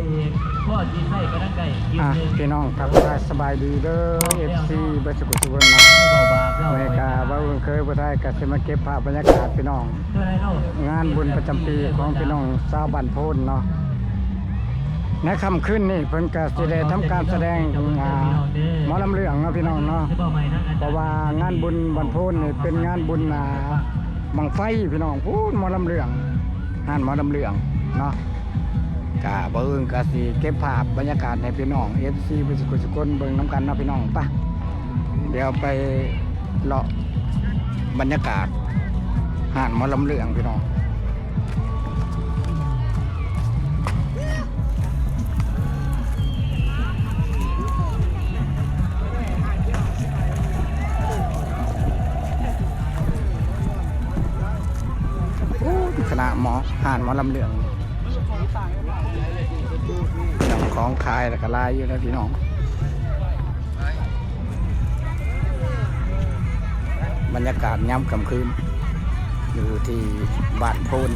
เอกพ่อจีไส้ก็นั่งไก่พี่น้องทักทายสบายดีเด้อ FC เบสกุลสุวรรณอเมริกาบ้าเคยบ่ได้ก็สิมาเก็บภาพบรรยากาศพี่น้องงานบุญประจำปีของพี่น้องชาวบ้านโพนเนาะในค่ำคืนนี้เพิ่นก็สิได้ทำการแสดงหมอลำเรื่องเนาะพี่น้องเนาะเพราะว่างานบุญบ้านโพนนี่เป็นงานบุญบังไฟพี่น้องพูดหมอลำเรื่องงานหมอลำเรื่องเนาะกะบ่อื่นกะสิเก็บภาพบรรยากาศให้พี่น้อง FC ไปสกุลเบิ่งน้ำกันเนาะพี่น้องป่ะเดี๋ยวไปเลาะบรรยากาศหาดหมอลำเรื่องพี่น้องคณะหมอหาดหมอลำเรื่องของขายแล้วก็ลายอยู่นะพี่น้องบรรยากาศย้ำกลางคืนอยู่ที่บ้านโพน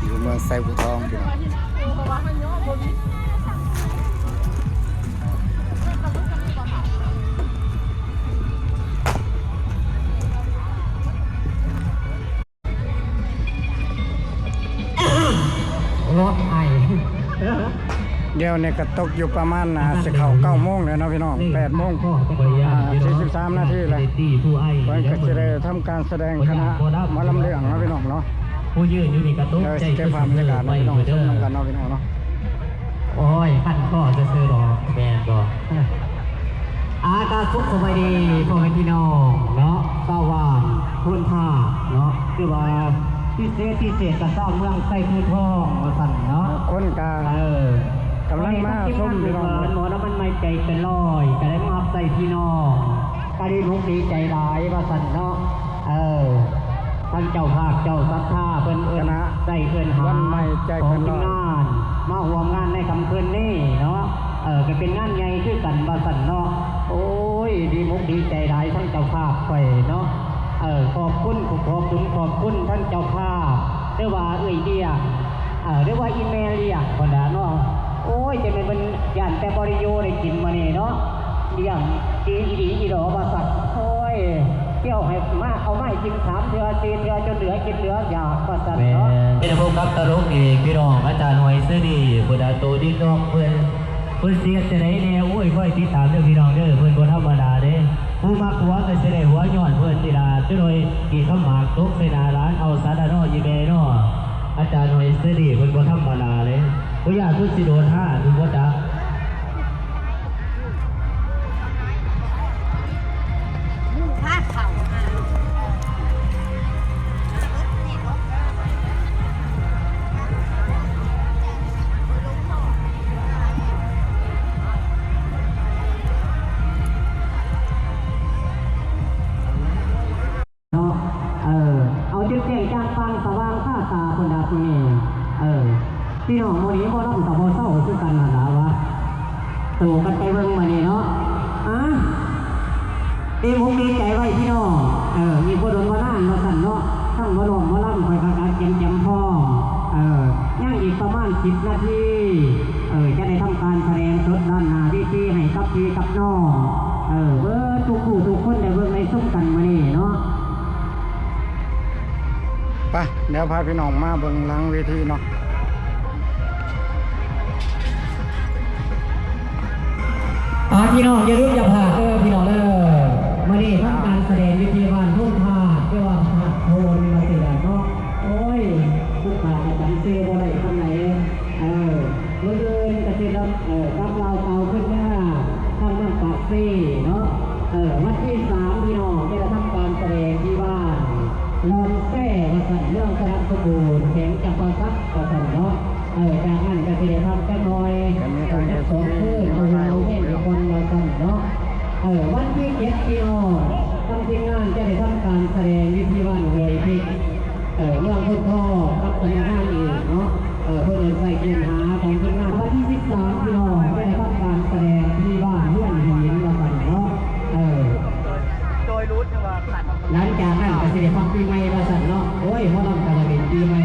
อยู่เมืองไซบูทองพี่น้องรถไอเดี๋ยวเนี่ยก็ตกอยู่ประมาณสิเข้า9 โมงเลยนะพี่น้อง8 โมง43 นาทีเลยเพิ่นก็จะได้ทำการแสดงคณะหมอลำเรื่องนะพี่น้องเนาะผู้ยืนอยู่นี่กระตุ้นใจเก็บภาพบรรยากาศนะพี่น้องชมกันเนาะพี่น้องเนาะโอ้ยพันข้อจะซื้อหรอแมนก็อากาศสุขสบายดีพ่อแม่พี่น้องเนาะสว่างทุ่นท่าเนาะคือว่าพิเศษกับสร้างเมืองไส้ภูทองมาสั่นเนาะคนกลางกำลังมาส้มพี่น้องหมอน้ำมันไม่ใจเป็นลอยก็ได้มาใส่พี่น้องก็ได้มุกดีใจร้ายมาสั่นเนาะท่านเจ้าภาคเจ้าศรัทธาเพิ่นนะใส่เพิ่นหาวันใหม่ใจเพิ่นงานมาห่วงงานในคำคืนนี้เนาะก็เป็นงานใหญ่คือกันมาสั่นเนาะโอ้ยดีมุกดีใจร้ายทั้งเจ้าภาคไปเนาะขอบคุณท่านเจ้าภาพเรียกว่าเดียเรียกว่าอีเมลเรียกคนละเนาะโอ้ยจะเป็นย่านแต่บริโยได้กินมาเนี่ยเนาะอย่างจีอีดอกมาสักโอ้ยเที่ยวให้มาเอาไม้กิน3 เดือน4 เดือนจนเหลือกินเหลืออยากมาสักเนาะเป็นพวกนักตลกเองพี่น้องอาจารย์หวยเสดีบุดาโตดิกอกเพื่อนเสียจะได้แนวโอ้ยค่อยติดตามเรื่องพี่น้องเด้อเพื่อนคนธรรมดาเด้ผู้มักหัวก็จะได้หัวย้อนเพื่อนติดาจะโดยกี่ข้าวหมากตุกในนาร้านเอาซาดานอยีเมนออาจารย์หวยเสดีเพื่อนคนธรรมดาเลยผู้ยาทุสิโดน5ดูว่าจ้าพี่น้องโมนี้พอเราแต่พอเศร้าคือกันหนาวะตู่กันไปเบิ่งมาเนี่ยเนาะมุกดีใจไว้พี่น้องมีผู้โดนมาล่านมาสั่นเนาะทั้งมาลงมาล่ำคอยประกาศแจมพ่อย่างอีกประมาณ10 นาทีจะได้ทำการแสดงสดด้านหน้าวิธีให้กับพี่กับน้องทุกคู่ทุกคนได้เบิ่งในซุ้มกันมาเนี่ยเนาะไปเดี๋ยวพาพี่น้องมาเบิ่งหลังเวทีเนาะพี่น้องอย่าลืมอย่าพลาดพี่น้องมานี่ทำการแสดงวิธีการทุ่งท่าเรียกว่าหัดโทนมาสิแล้วเนาะโอ้ยทุกท่าจะจำเสียบ่ได้ทำไหนเมื่อเดือนจะเสร็จแล้วกับเราเตาขึ้นหน้าทำน้ำปากซีเนาะวันที่3พี่น้องจะทำการแสดงที่บ้านลองแท้มาสั่นเรื่องสระสมบูรณ์แข็งจับปลาซักมาสั่นเนาะจากนั้นก็จะได้ทำกันหน่อย2 คืนเอาเราเห็นคนมาสั่นเนาะวันที่7พี่น้องทำทีมงานจะได้ทำการแสดงวิธีบ้านหวยพิกเรื่องพุทธพ่อกับพนักงานอีกเนาะเพื่อใส่เกียรติหาของทีมงานวันที่13พี่น้องจะได้ทำการแสดงที่บ้านเพื่อนหินมาสั่นเนาะโดยรู้ว่าหลังจากนั้นก็จะได้ฟังปีใหม่มาสั่นเนาะโอ้ยเพราะเราจะเป็นปีใหม่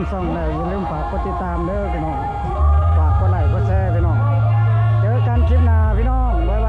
ช่องแล้วอย่าลืมฝากกดติดตามเด้อพี่น้องฝากกดไลค์กดแชร์พี่น้องเจอกันคลิปหน้าพี่น้องบ๊ายบาย